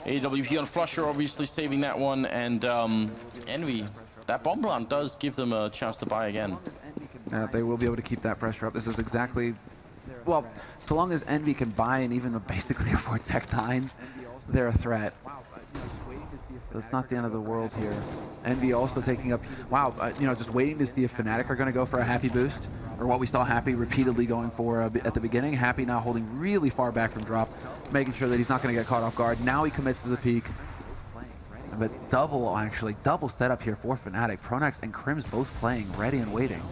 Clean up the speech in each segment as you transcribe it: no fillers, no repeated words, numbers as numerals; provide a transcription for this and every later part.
AWP on Flusher obviously saving that one, and Envy, that bomb plant does give them a chance to buy again. They will be able to keep that pressure up. This is exactly, well, so long as Envy can buy and even basically afford Tech 9s, they're a threat. So it's not the end of the world here. Envy also taking up, wow, you know, just waiting to see if Fnatic are going to go for a Happy boost, or what we saw Happy repeatedly going for at the beginning. Happy now holding really far back from drop, making sure that he's not going to get caught off guard. Now he commits to the peak. But double setup here for Fnatic. Pronax and Crims both playing, ready and waiting.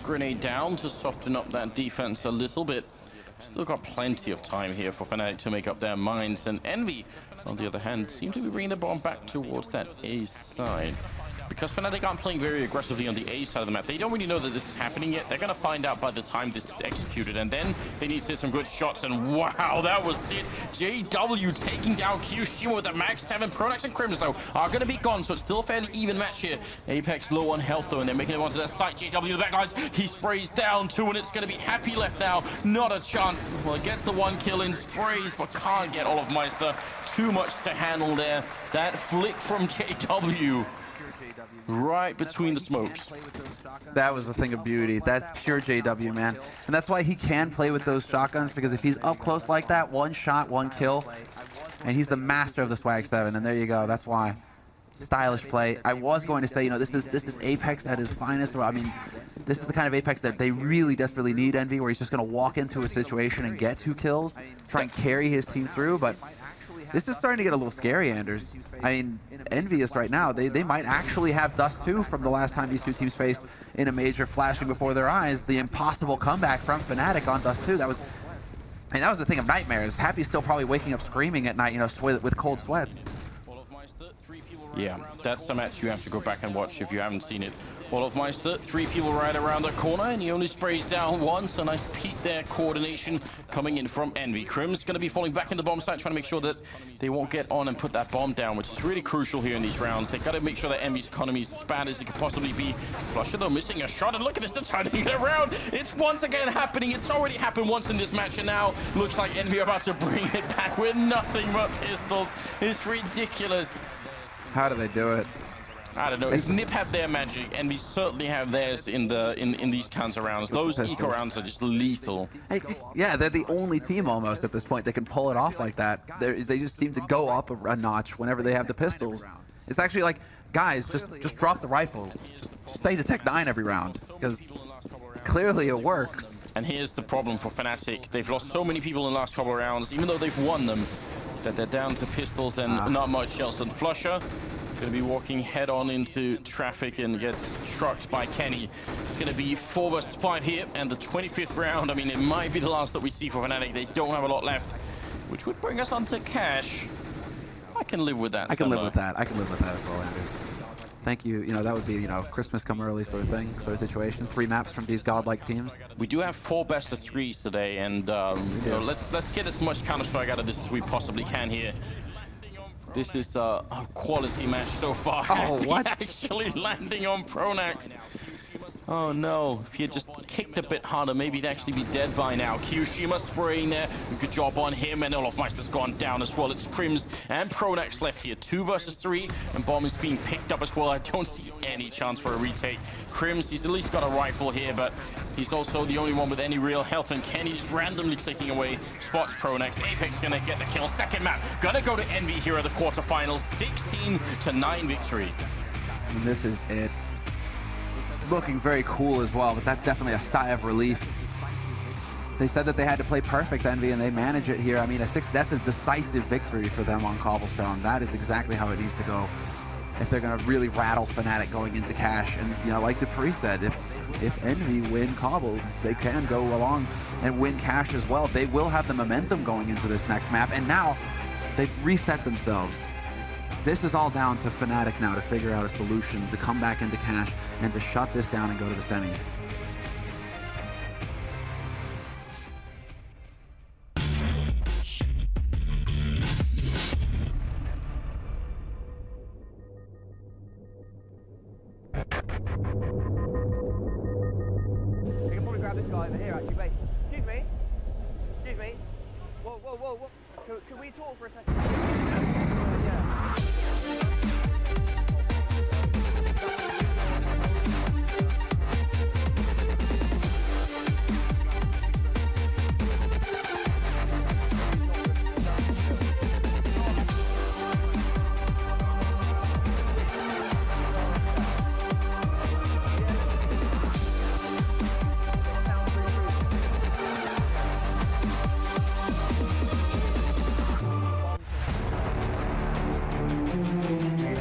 Grenade down to soften up that defense a little bit. Still got plenty of time here for Fnatic to make up their minds, and Envy, on the other hand, seem to be bringing the bomb back towards that A side. Because Fnatic aren't playing very aggressively on the A side of the map, they don't really know that this is happening yet. They're going to find out by the time this is executed, and then they need to hit some good shots, and wow, that was it. JW taking down Kyoshima with the max 7. Pronax and Crims, though, are going to be gone, so it's still a fairly even match here. Apex low on health, though, and they're making it onto that site. JW the backlines, he sprays down 2, and it's going to be Happy left now. Not a chance. Well, gets the 1 kill in, sprays, but can't get all of Meister. Too much to handle there. That flick from JW. Right between the smokes. That was a thing of beauty. That's pure JW, man. And that's why he can play with those shotguns, because if he's up close like that, 1 shot, 1 kill, and he's the master of the Swag 7, and there you go. That's why. Stylish play. I was going to say, you know, this is Apex at his finest. I mean, this is the kind of Apex that they really desperately need, Envy, where he's just going to walk into a situation and get 2 kills, try and carry his team through, but this is starting to get a little scary, Anders. I mean, EnVyUs right now, they might actually have Dust 2 from the last time these two teams faced in a major, flashing before their eyes. The impossible comeback from Fnatic on Dust 2. That was, I mean, that was the thing of nightmares. Happy's still probably waking up screaming at night, you know, with cold sweats. Yeah, that's a match you have to go back and watch if you haven't seen it. Meister, 3 people right around the corner, and he only sprays down once. A nice peek there, coordination coming in from Envy. Crim's going to be falling back in the bomb site, trying to make sure that they won't get on and put that bomb down, which is really crucial here in these rounds. They got to make sure that Envy's economy is as bad as it could possibly be. Flusher, though, missing a shot, and look at this, they're trying to get around. It's once again happening. It's already happened once in this match, and now looks like Envy are about to bring it back with nothing but pistols. It's ridiculous. How do they do it? I don't know. If Nip have their magic, and we certainly have theirs in these kinds of rounds. Those eco rounds are just lethal. Yeah, they're the only team almost at this point that can pull it off like that. They just seem to go up a notch whenever they have the pistols. It's actually like, guys, just drop the rifles. Just stay to Tech 9 every round, because clearly it works. And here's the problem for Fnatic. They've lost so many people in the last couple of rounds, even though they've won them, that they're down to pistols and not much else. And Flusher going to be walking head on into traffic and gets trucked by Kenny. It's going to be 4 versus 5 here, and the 25th round, I mean, it might be the last that we see for Fnatic. They don't have a lot left, which would bring us onto Cash. I can live with that. I can live with that. I can live with that as well, Andrew. Thank you. You know, that would be, you know, Christmas come early sort of thing, sort of situation. 3 maps from these godlike teams. We do have 4 best of 3s today, and you know, let's get as much Counter-Strike out of this as we possibly can here. This is a quality match so far. Oh, what? Actually landing on Pronax. Oh no, if he had just kicked a bit harder, maybe he'd actually be dead by now. Kyoshima spraying there. Good job on him, and Olofmeister's gone down as well. It's Crims and Pronax left here. 2 versus 3, and Bomb is being picked up as well. I don't see any chance for a retake. Crims, he's at least got a rifle here, but he's also the only one with any real health, and Kenny just randomly clicking away. Spots Pronax. Apex gonna get the kill. Second map, gonna go to Envy here at the quarterfinals. 16-9 victory. And this is it. Looking very cool as well, but that's definitely a sigh of relief. They said that they had to play perfect, Envy, and they manage it here. I mean, that's a decisive victory for them on Cobblestone. That is exactly how it needs to go if they're going to really rattle Fnatic going into Cash. And, you know, like Dupree said, if Envy win Cobble, they can go along and win Cash as well. They will have the momentum going into this next map, and now they've reset themselves. This is all down to Fnatic now to figure out a solution to come back into Cash and to shut this down and go to the semis. We can probably grab this guy over here, actually. Wait, excuse me. Excuse me. Whoa, whoa, whoa, whoa. Can we talk for a second? Yeah.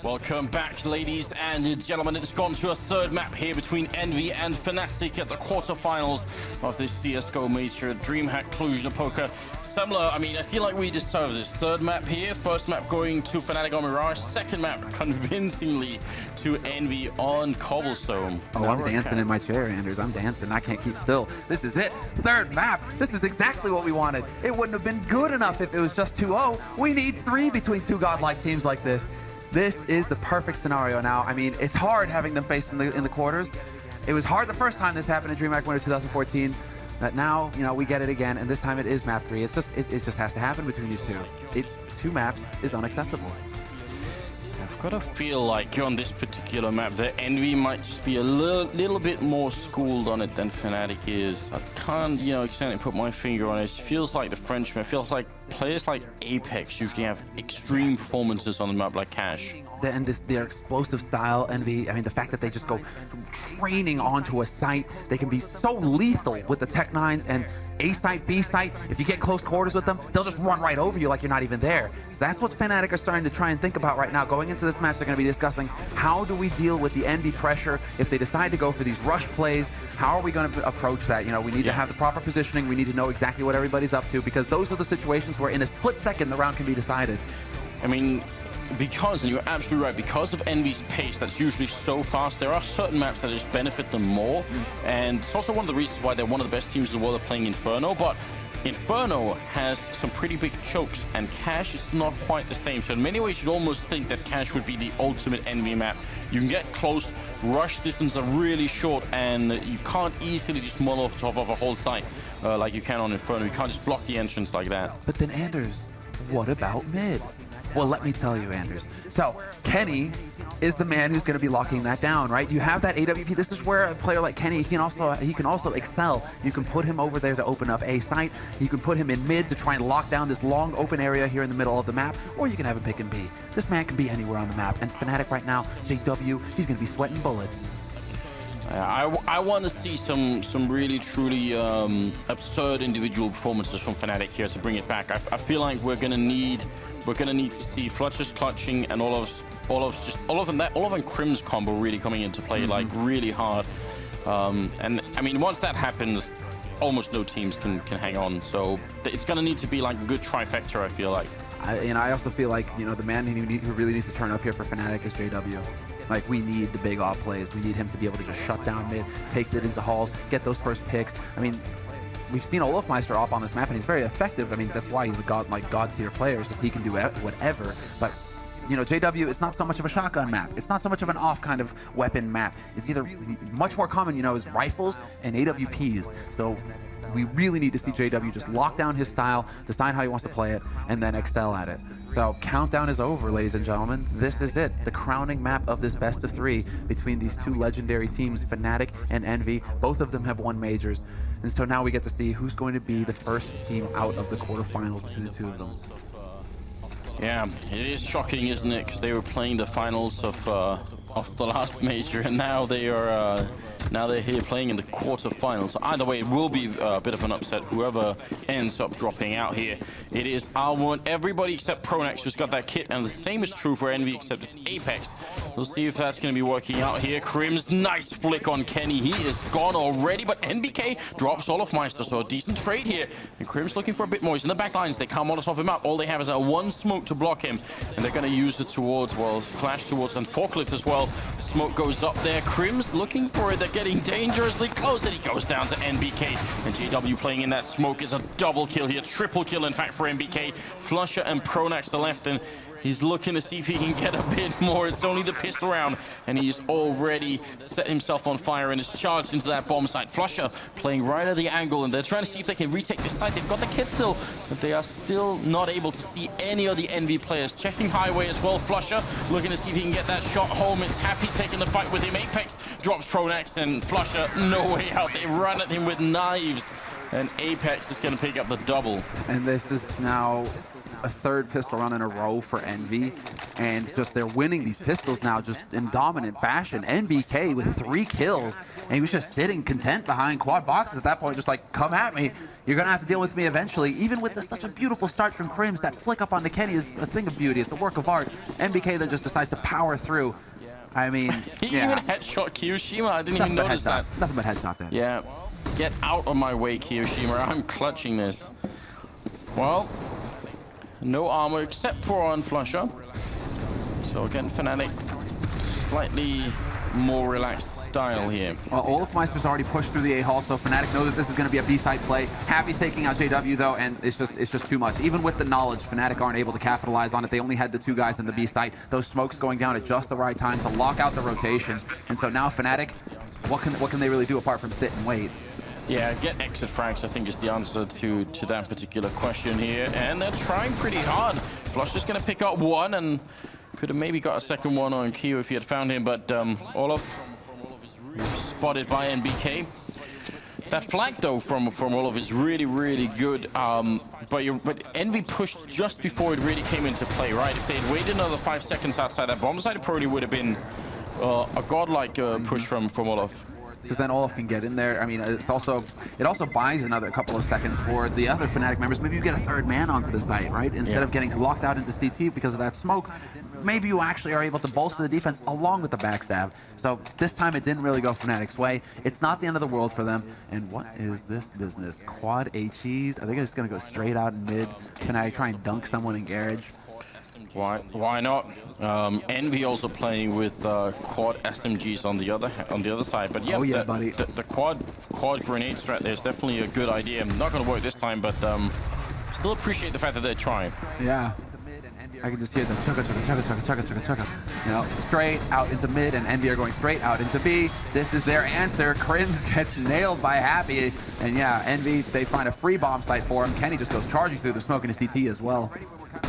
Welcome back, ladies and gentlemen. It's gone to a third map here between EnVy and Fnatic at the quarterfinals of this CSGO major, DreamHack Cluj-Napoca. Similar, I mean, I feel like we deserve this. Third map here, first map going to Fnatic on Mirage, second map convincingly to EnVy on Cobblestone. Oh, I'm dancing in my chair, Anders. I'm dancing. I can't keep still. This is it. Third map. This is exactly what we wanted. It wouldn't have been good enough if it was just 2-0. We need 3 between two godlike teams like this. This is the perfect scenario now. I mean, it's hard having them faced in the quarters. It was hard the first time this happened in DreamHack Winter 2014. But now, you know, we get it again, and this time it is map 3. It's just it just has to happen between these two. 2 maps is unacceptable. I've got to feel like on this particular map that EnVy might just be a little bit more schooled on it than Fnatic is. I can't, you know, exactly put my finger on it. It feels like the Frenchman. It feels like players like Apex usually have extreme performances on the map like Cash. And their explosive style, EnVy, I mean, the fact that they just go training onto a site, they can be so lethal with the Tech 9s and A site, B site. If you get close quarters with them, they'll just run right over you like you're not even there. So that's what Fnatic are starting to try and think about right now. Going into this match, they're going to be discussing how do we deal with the EnVy pressure if they decide to go for these rush plays. How are we going to approach that? You know, we need to have the proper positioning. We need to know exactly what everybody's up to, because those are the situations where in a split second the round can be decided. I mean, because, and you're absolutely right, because of EnVy's pace that's usually so fast, there are certain maps that just benefit them more. And it's also one of the reasons why they're one of the best teams in the world at playing Inferno. But Inferno has some pretty big chokes, and Cash is not quite the same. So in many ways, you'd almost think that Cash would be the ultimate EnVy map. You can get close, rush distance are really short, and you can't easily just molotov off of a whole site like you can on Inferno. You can't just block the entrance like that. But then, Anders, what about mid? Well, let me tell you, Anders. So, Kenny is the man who's going to be locking that down, right? You have that AWP. This is where a player like Kenny, he can also excel. You can put him over there to open up a site. You can put him in mid to try and lock down this long open area here in the middle of the map, or you can have him pick and B. This man can be anywhere on the map. And Fnatic right now, JW, he's going to be sweating bullets. I want to see some really truly absurd individual performances from Fnatic here to bring it back. I feel like we're gonna need to see Fletcher's clutching and all of them Crim's combo really coming into play like really hard. And I mean, once that happens, almost no teams can hang on. So it's gonna need to be like a good trifecta, I feel like. I also feel like, you know, the man who really needs to turn up here for Fnatic is JW. Like, we need the big off plays. We need him to be able to just shut down mid, take it into halls, get those first picks. I mean, we've seen Olofmeister op on this map, and he's very effective. I mean, that's why he's a god tier player. It's just he can do whatever. But, you know, JW, it's not so much of a shotgun map. It's not so much of an off kind of weapon map. It's either much more common, you know, is rifles and AWPs. So we really need to see JW just lock down his style, decide how he wants to play it, and then excel at it. So countdown is over, ladies and gentlemen. This is it, the crowning map of this best of 3 between these 2 legendary teams, Fnatic and EnVy. Both of them have won majors. And so now we get to see who's going to be the first team out of the quarterfinals between the 2 of them. Yeah, it is shocking, isn't it? Because they were playing the finals of the last major, and now they're here playing in the quarterfinals. So either way, it will be a bit of an upset. Whoever ends up dropping out here, it is R1. Everybody except Pronax who's got that kit, and the same is true for EnVy, except it's Apex. We'll see if that's going to be working out here. Crim's nice flick on Kenny. He is gone already, but NBK drops Olofmeister, so a decent trade here. And Crim's looking for a bit more. He's in the back lines. They can't molotov him up. All they have is a 1 smoke to block him, and they're going to use it towards, well, flash towards and forklift as well. Smoke goes up there. Crim's looking for it. They're getting dangerously close, and he goes down to NBK. And JW playing in that smoke is a double kill here. Triple kill, in fact, for NBK. Flusher and Pronax the left, and he's looking to see if he can get a bit more. It's only the pistol round, and he's already set himself on fire and is charged into that bomb site. Flusher playing right at the angle, and they're trying to see if they can retake this site. They've got the kit still, but they are still not able to see any of the EnVy players. Checking highway as well. Flusher looking to see if he can get that shot home. It's Happy taking the fight with him. Apex drops Pronax, and Flusher, no way out. They run at him with knives, and Apex is going to pick up the double. And this is now a third pistol run in a row for Envy, and just they're winning these pistols now just in dominant fashion. NBK with 3 kills, and he was just sitting content behind quad boxes at that point, just like, come at me. You're going to have to deal with me eventually. Even with such a beautiful start from Crims, that flick up onto Kenny is a thing of beauty. It's a work of art. NBK then just decides to power through. I mean, he yeah. even headshot Kiyoshima. I didn't even notice that. Nothing but headshots, Anders. Yeah. Get out of my way, Kiyoshima. I'm clutching this. Well, no armor except for on Flusher. So again, Fnatic, slightly more relaxed style here. Well, Olofmeister's already pushed through the A-Hall, so Fnatic know that this is going to be a B-side play. Happy's taking out JW, though, and it's just too much. Even with the knowledge, Fnatic aren't able to capitalize on it. They only had the 2 guys in the B-site. Those smokes going down at just the right time to lock out the rotation. And so now Fnatic, what can they really do apart from sit and wait? Yeah, get exit frags, I think, is the answer to that particular question here. And they're trying pretty hard. Flush is going to pick up 1, and could have maybe got a second one on Kyo if he had found him, but Olaf spotted by NBK. That flag, though, from Olaf is really, really good. But Envy pushed just before it really came into play, right? If they'd waited another 5 seconds outside that bomb site, it probably would have been a godlike push from Olaf. Because then Olaf can get in there. I mean, it also buys another couple of seconds for the other Fnatic members. Maybe you get a 3rd man onto the site, right? Instead of getting locked out into CT because of that smoke, maybe you actually are able to bolster the defense along with the backstab. So this time it didn't really go Fnatic's way. It's not the end of the world for them. And what is this business? Quad HEs? Are they just going to go straight out in mid? Fnatic try and dunk someone in garage? Why not? Envy also playing with quad SMGs on the other side, but yeah, buddy. The quad grenade strat there is definitely a good idea. Not going to work this time, but still appreciate the fact that they're trying. Yeah. I can just hear them chugga. You know, straight out into mid, and Envy are going straight out into B. This is their answer. Crims gets nailed by Happy, and yeah, Envy, they find a free bomb site for him. Kenny just goes charging through the smoke into CT as well.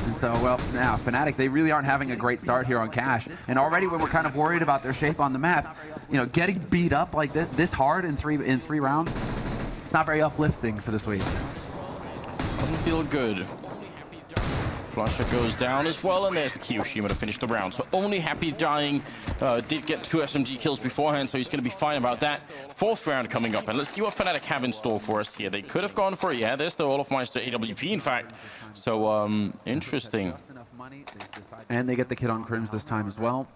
And so, well, now Fnatic, they really aren't having a great start here on Cash. And already when we're kind of worried about their shape on the map, you know, getting beat up like this hard in three rounds, it's not very uplifting for this week. Doesn't feel good. Flusher goes down as well, and there's Kiyoshima to finish the round. So only Happy dying. Did get 2 SMG kills beforehand, so he's going to be fine about that. 4th round coming up, and let's see what Fnatic have in store for us here. They could have gone for it. Yeah, there's the Olofmeister AWP, in fact. So, interesting. And they get the kit on Crims this time as well.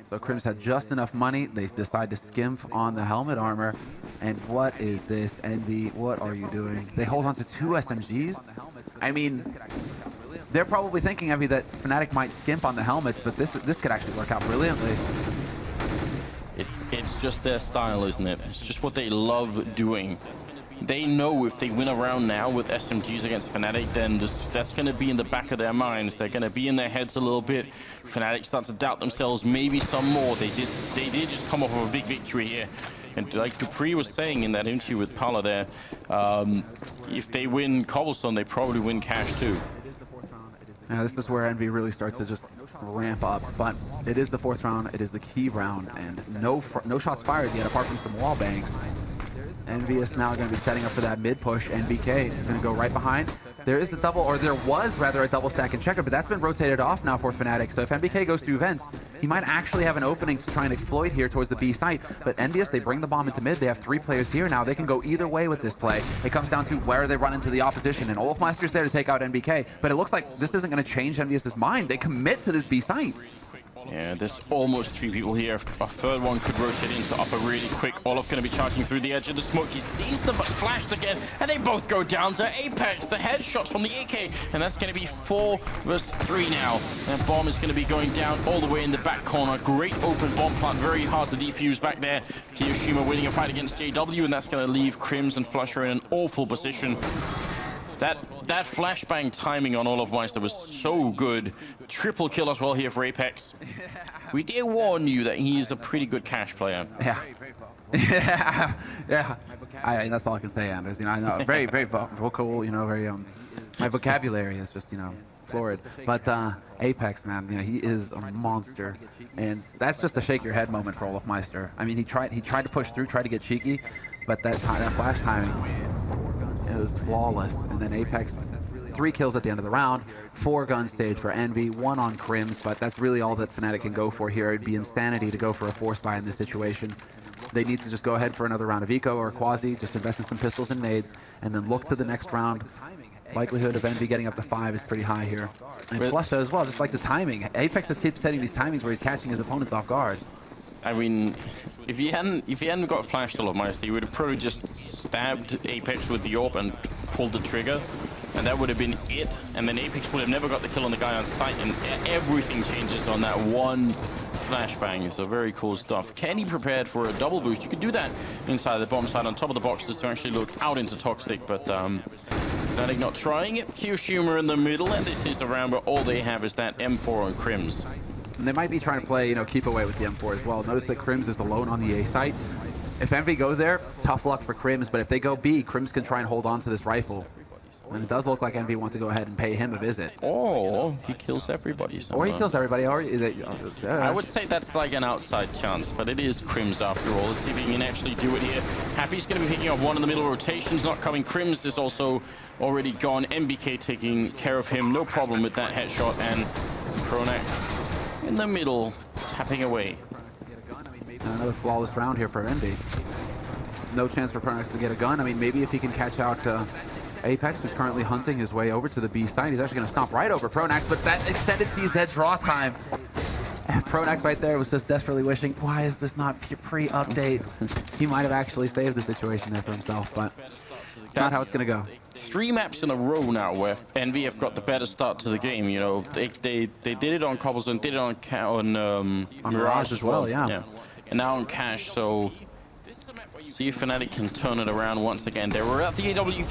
So Crims had just enough money. They decide to skimp on the helmet armor. And what is this, Envy? What are you doing? They hold on to 2 SMGs? I mean, they're probably thinking, Envy, that Fnatic might skimp on the helmets, but this could actually work out brilliantly. It's just their style, isn't it? It's just what they love doing. They know if they win a round now with SMGs against Fnatic, then that's going to be in the back of their minds. They're going to be in their heads a little bit. Fnatic start to doubt themselves, maybe some more. They did just come off of a big victory here. And like Dupree was saying in that interview with Pala there, if they win Cobblestone, they probably win Cash too. Yeah, this is where Envy really starts to just ramp up. But it is the 4th round, it is the key round, and no shots fired yet apart from some wall bangs. Envy is now going to be setting up for that mid push. NBK is going to go right behind. There is the double, or there was rather a double stack and checker, but that's been rotated off now for Fnatic. So if NBK goes through vents, he might actually have an opening to try and exploit here towards the B site. But Envious, they bring the bomb into mid. They have 3 players here now. They can go either way with this play. It comes down to where they run into the opposition, and Olofmeister's there to take out NBK. But it looks like this isn't going to change Envious's mind. They commit to this B site. Yeah, there's almost 3 people here. A 3rd one could rotate into upper really quick. Olaf going to be charging through the edge of the smoke. He sees them, but flashed again. And they both go down to Apex. The headshots from the AK. And that's going to be 4 versus 3 now. And bomb is going to be going down all the way in the back corner. Great open bomb plant. Very hard to defuse back there. Kiyoshima winning a fight against JW. And that's going to leave Crims and Flusher in an awful position. That flashbang timing on Olofmeister was so good. Triple kill as well here for Apex. We did warn you that he is a pretty good Cash player. Yeah. Yeah. That's all I can say, Anders. You know, I know, very vocal. You know, very my vocabulary is just, you know, florid. But Apex, man, you know, he is a monster, and that's just a shake your head moment for Olofmeister. I mean, he tried to push through, tried to get cheeky, but that flash timing, it was flawless. And then Apex, 3 kills at the end of the round, 4 gun stage for Envy, 1 on Crims, but that's really all that Fnatic can go for here. It'd be insanity to go for a force buy in this situation. They need to just go ahead for another round of Eco or Quasi, just invest in some pistols and nades, and then look to the next round. Likelihood of Envy getting up to 5 is pretty high here. And Flusha as well, just like the timing. Apex just keeps setting these timings where he's catching his opponents off guard. I mean, if he hadn't got flashed all of Meister, he would have probably just stabbed Apex with the AWP and pulled the trigger, and that would have been it. And then Apex would have never got the kill on the guy on sight, and everything changes on that one flashbang. So very cool stuff. Kenny prepared for a double boost. You could do that inside the bomb side on top of the boxes to actually look out into Toxic, but Fnatic not trying it. Q-Humor in the middle, and this is a round where all they have is that M4 on Crims. And they might be trying to play, you know, keep away with the M4 as well. Notice that Crims is alone on the A site. If Envy go there, tough luck for Crims, but if they go B, Crims can try and hold on to this rifle. And it does look like Envy want to go ahead and pay him a visit. Or he kills everybody somehow. Or he kills everybody. Or I would say that's like an outside chance, but it is Crims after all. Let's see if he can actually do it here. Happy's going to be picking up one in the middle. Rotation's not coming. Crims is also already gone. MBK taking care of him. No problem with that headshot. And Pronax in the middle, tapping away. Another flawless round here for Envy. No chance for Pronax to get a gun. I mean, maybe if he can catch out Apex, who's currently hunting his way over to the B side. He's actually going to stomp right over Pronax, but that extended sees that draw time. And Pronax right there was just desperately wishing, why is this not pre-update? He might have actually saved the situation there for himself, but that's not how it's going to go. 3 maps in a row now where Envy have got the better start to the game. You know, they did it on Cobblestone, did it on Mirage as well. Yeah. And now on Cash, so see if Fnatic can turn it around once again. They were at the AWP